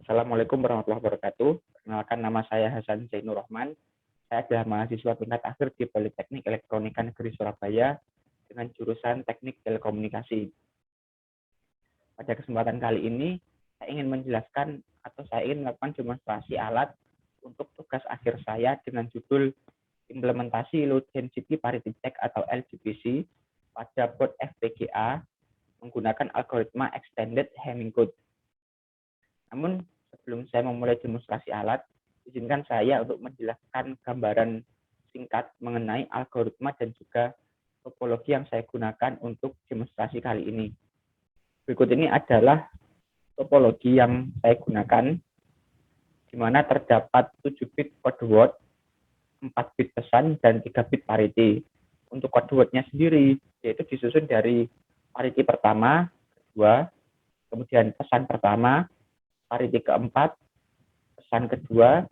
Assalamualaikum warahmatullahi wabarakatuh. Perkenalkan, nama saya Hasan Zainur Rahman. Saya adalah mahasiswa tingkat akhir di Politeknik Elektronika Negeri Surabaya dengan jurusan Teknik Telekomunikasi. Pada kesempatan kali ini, saya ingin menjelaskan atau saya ingin melakukan demonstrasi alat untuk tugas akhir saya dengan judul Implementasi Low Density Parity Check atau LDPC pada board FPGA menggunakan algoritma Extended Hamming Code. Namun, sebelum saya memulai demonstrasi alat, izinkan saya untuk menjelaskan gambaran singkat mengenai algoritma dan juga topologi yang saya gunakan untuk demonstrasi kali ini. Berikut ini adalah topologi yang saya gunakan, di mana terdapat 7 bit code word, 4 bit pesan, dan 3 bit parity. Untuk code word-nya sendiri, yaitu disusun dari parity pertama, kedua, kemudian pesan pertama, parity keempat, pesan kedua,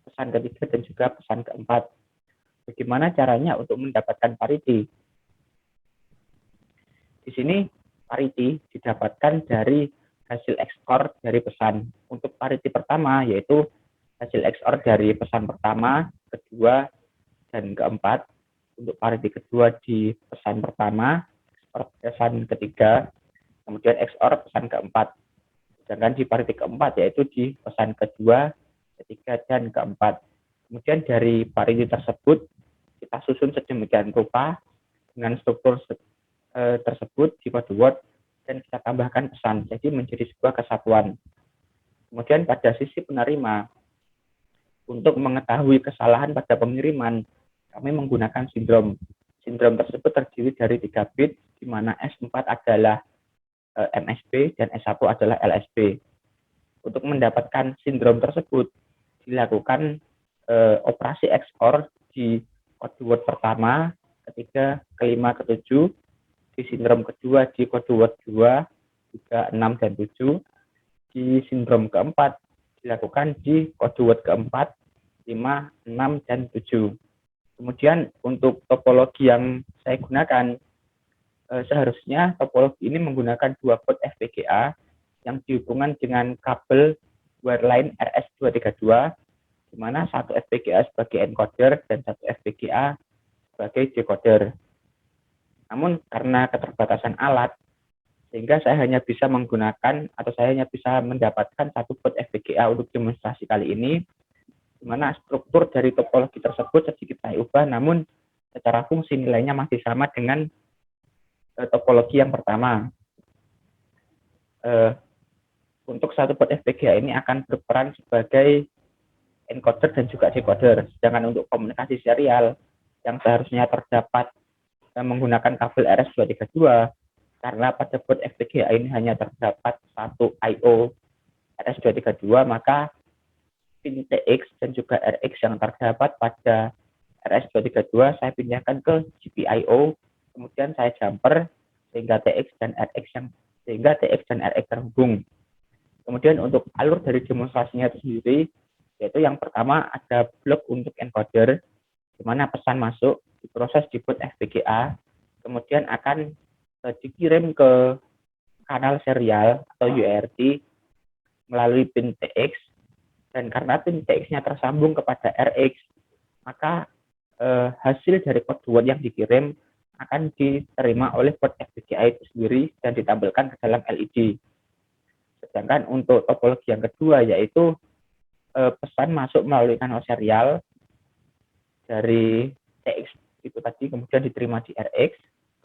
pesan ketiga, dan juga pesan keempat. Bagaimana caranya untuk mendapatkan parity? Di sini parity didapatkan dari hasil XOR dari pesan. Untuk parity pertama yaitu hasil XOR dari pesan pertama, kedua, dan keempat. Untuk parity kedua di pesan pertama, pesan ketiga, kemudian XOR pesan keempat. Sedangkan di parity keempat yaitu di pesan kedua, ketiga, dan keempat. Kemudian dari parity tersebut kita susun sedemikian rupa dengan struktur tersebut di code word dan kita tambahkan pesan, jadi menjadi sebuah kesatuan. Kemudian pada sisi penerima, untuk mengetahui kesalahan pada pengiriman, kami menggunakan sindrom. Sindrom tersebut terdiri dari 3 bit, di mana S4 adalah MSB dan S1 adalah LSB. Untuk mendapatkan sindrom tersebut, dilakukan operasi XOR di code word pertama, ketiga, kelima, ketujuh, di sindrom kedua di code word 2, 3, 6, dan 7. Di sindrom keempat dilakukan di code word keempat, 5, 6, dan 7. Kemudian untuk topologi yang saya gunakan, seharusnya topologi ini menggunakan 2 port FPGA yang dihubungkan dengan kabel wireline RS232, di mana satu FPGA sebagai encoder dan satu FPGA sebagai decoder. Namun karena keterbatasan alat, sehingga saya hanya bisa menggunakan atau saya hanya bisa mendapatkan satu port FPGA untuk demonstrasi kali ini, di mana struktur dari topologi tersebut sedikit saya ubah, namun secara fungsi nilainya masih sama dengan topologi yang pertama. Untuk satu port FPGA ini akan berperan sebagai encoder dan juga decoder. Sedangkan untuk komunikasi serial yang seharusnya terdapat menggunakan kabel RS232, karena pada board FPGA ini hanya terdapat satu I/O RS232, maka pin TX dan juga RX yang terdapat pada RS232 saya pindahkan ke GPIO, kemudian saya jumper sehingga TX dan RX terhubung. Kemudian untuk alur dari demonstrasinya itu sendiri, yaitu yang pertama ada blok untuk encoder, di mana pesan masuk diproses di boot FPGA, kemudian akan dikirim ke kanal serial atau UART melalui pin TX, dan karena pin TX-nya tersambung kepada RX, maka hasil dari code word yang dikirim akan diterima oleh boot FPGA itu sendiri dan ditampilkan ke dalam LED. Sedangkan untuk topologi yang kedua yaitu pesan masuk melalui kanal serial dari TX itu tadi, kemudian diterima di RX,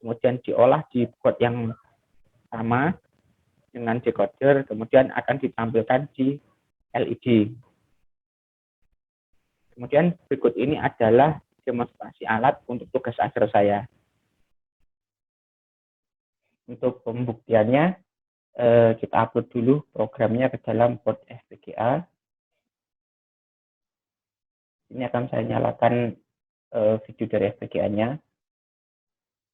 kemudian diolah di board yang sama dengan decoder, kemudian akan ditampilkan di LED. Kemudian berikut ini adalah demonstrasi alat untuk tugas akhir saya. Untuk pembuktiannya, kita upload dulu programnya ke dalam board FPGA. Ini akan saya nyalakan video dari FPGA-nya.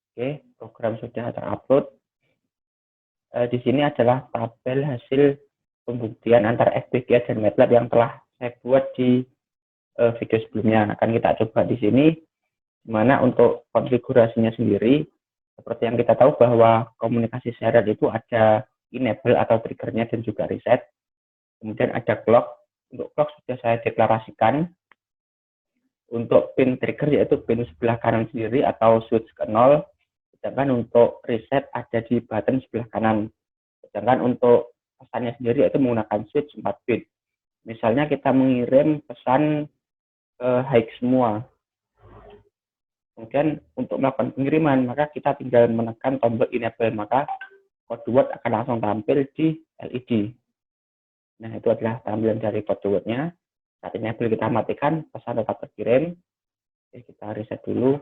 Oke, program sudah terupload. Di sini adalah tabel hasil pembuktian antara FPGA dan MATLAB yang telah saya buat di video sebelumnya. Akan kita coba di sini, di mana untuk konfigurasinya sendiri, seperti yang kita tahu bahwa komunikasi serial itu ada enable atau triggernya dan juga reset. Kemudian ada clock. Untuk clock sudah saya deklarasikan. Untuk pin trigger yaitu pin sebelah kanan sendiri atau switch ke 0. Sedangkan untuk reset ada di button sebelah kanan. Sedangkan untuk pesannya sendiri yaitu menggunakan switch 4 bit. Misalnya kita mengirim pesan ke high semua. Kemudian untuk melakukan pengiriman, maka kita tinggal menekan tombol enable, maka code word akan langsung tampil di LED. Nah, itu adalah tampilan dari code word-nya. Saat enable kita matikan, pesan tetap terkirim. Oke, kita reset dulu.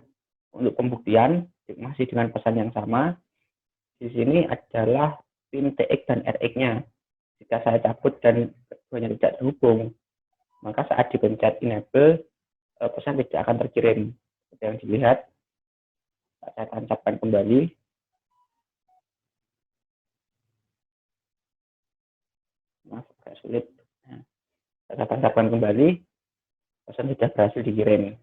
Untuk pembuktian, masih dengan pesan yang sama. Di sini adalah pin TX dan RX-nya. Jika saya cabut dan keduanya tidak terhubung, maka saat dipencet enable, pesan tidak akan terkirim. Seperti yang dilihat, saya tancapkan kembali. Maaf, agak sulit. Nah, saya tancapkan kembali, pesan sudah berhasil dikirim.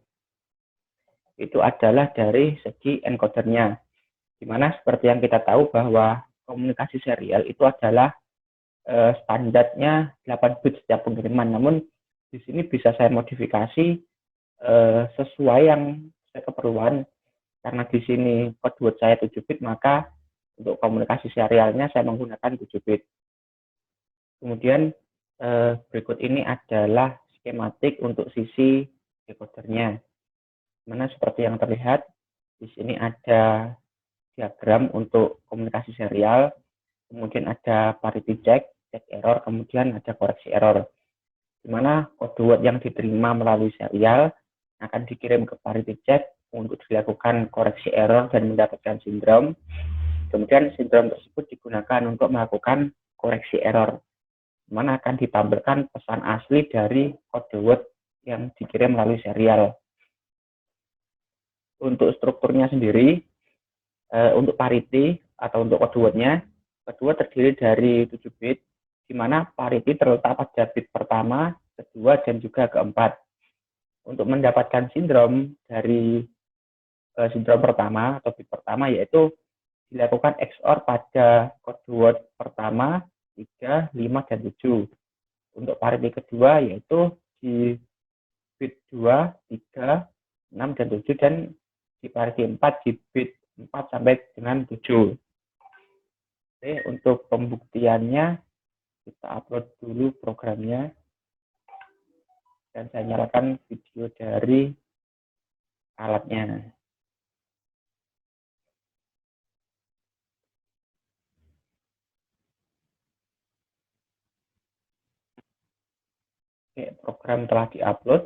Itu adalah dari segi encodernya. Dimana seperti yang kita tahu bahwa komunikasi serial itu adalah standarnya 8 bit setiap pengiriman. Namun di sini bisa saya modifikasi sesuai yang saya keperluan. Karena di sini code word saya 7 bit, maka untuk komunikasi serialnya saya menggunakan 7 bit. Kemudian berikut ini adalah skematik untuk sisi decodernya. Mana seperti yang terlihat, di sini ada diagram untuk komunikasi serial, kemudian ada parity check, check error, kemudian ada koreksi error. Di mana kode word yang diterima melalui serial akan dikirim ke parity check untuk dilakukan koreksi error dan mendapatkan sindrom. Kemudian sindrom tersebut digunakan untuk melakukan koreksi error, di mana akan ditampilkan pesan asli dari kode word yang dikirim melalui serial. Untuk strukturnya sendiri, untuk parity atau untuk kode word-nya, kode word terdiri dari 7 bit, di mana parity terletak pada bit pertama, kedua, dan juga keempat. Untuk mendapatkan sindrom dari sindrom pertama atau bit pertama, yaitu dilakukan XOR pada kode word pertama, 3, 5, dan 7. Untuk parity kedua, yaitu di bit 2, 3, 6, dan 7, dan di parity 4 di bit 4 sampai dengan 7. Oke, untuk pembuktiannya kita upload dulu programnya dan saya nyalakan video dari alatnya. Oke, program telah diupload.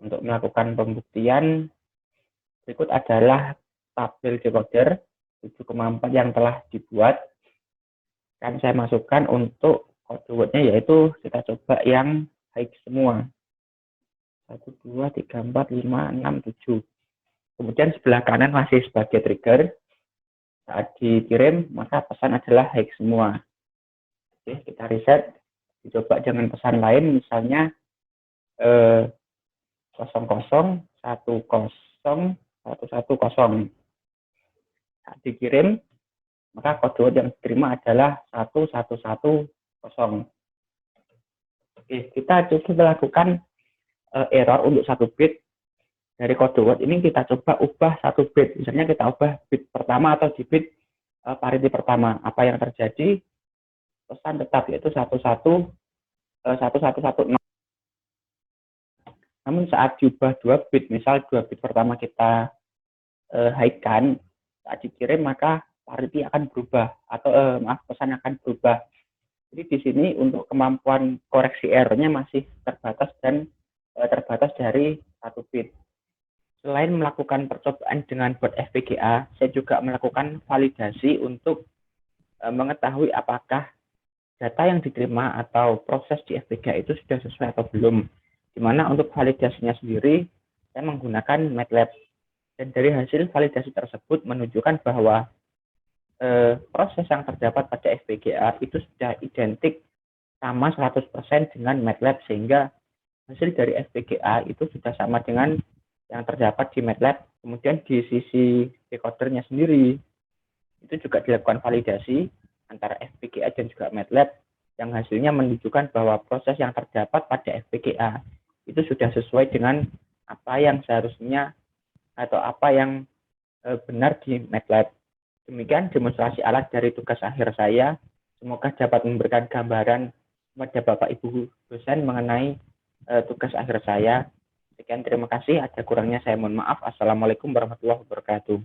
Untuk melakukan pembuktian, berikut adalah tabel decoder 7,4 yang telah dibuat. Kan saya masukkan untuk kode word-nya, yaitu kita coba yang high semua. 1, 2, 3, 4, 5, 6, 7. Kemudian sebelah kanan masih sebagai trigger. Saat dikirim, maka pesan adalah high semua. Oke, kita reset. Dicoba dengan pesan lain, misalnya 00, 10, 110. Saat dikirim, maka kode word yang diterima adalah 1110. Oke, kita coba melakukan error untuk 1 bit. Dari kode word ini kita coba ubah 1 bit. Misalnya kita ubah bit pertama atau di bit parity pertama. Apa yang terjadi? Pesan tetap yaitu 1110. Namun saat diubah 2 bit, misal 2 bit pertama kita high-kan, saat dikirim maka parity akan berubah atau pesan akan berubah. Jadi di sini untuk kemampuan koreksi errornya masih terbatas dan terbatas dari 1 bit. Selain melakukan percobaan dengan board FPGA, saya juga melakukan validasi untuk mengetahui apakah data yang diterima atau proses di FPGA itu sudah sesuai atau belum. Di mana untuk validasinya sendiri, saya menggunakan MATLAB. Dan dari hasil validasi tersebut menunjukkan bahwa proses yang terdapat pada FPGA itu sudah identik sama 100% dengan MATLAB, sehingga hasil dari FPGA itu sudah sama dengan yang terdapat di MATLAB. Kemudian di sisi decodernya sendiri, itu juga dilakukan validasi antara FPGA dan juga MATLAB. yang hasilnya menunjukkan bahwa proses yang terdapat pada FPGA itu sudah sesuai dengan apa yang seharusnya atau apa yang benar di MATLAB. Demikian demonstrasi alat dari tugas akhir saya. Semoga dapat memberikan gambaran kepada Bapak Ibu dosen mengenai tugas akhir saya. Sekian, terima kasih. Ada kurangnya saya mohon maaf. Assalamualaikum warahmatullahi wabarakatuh.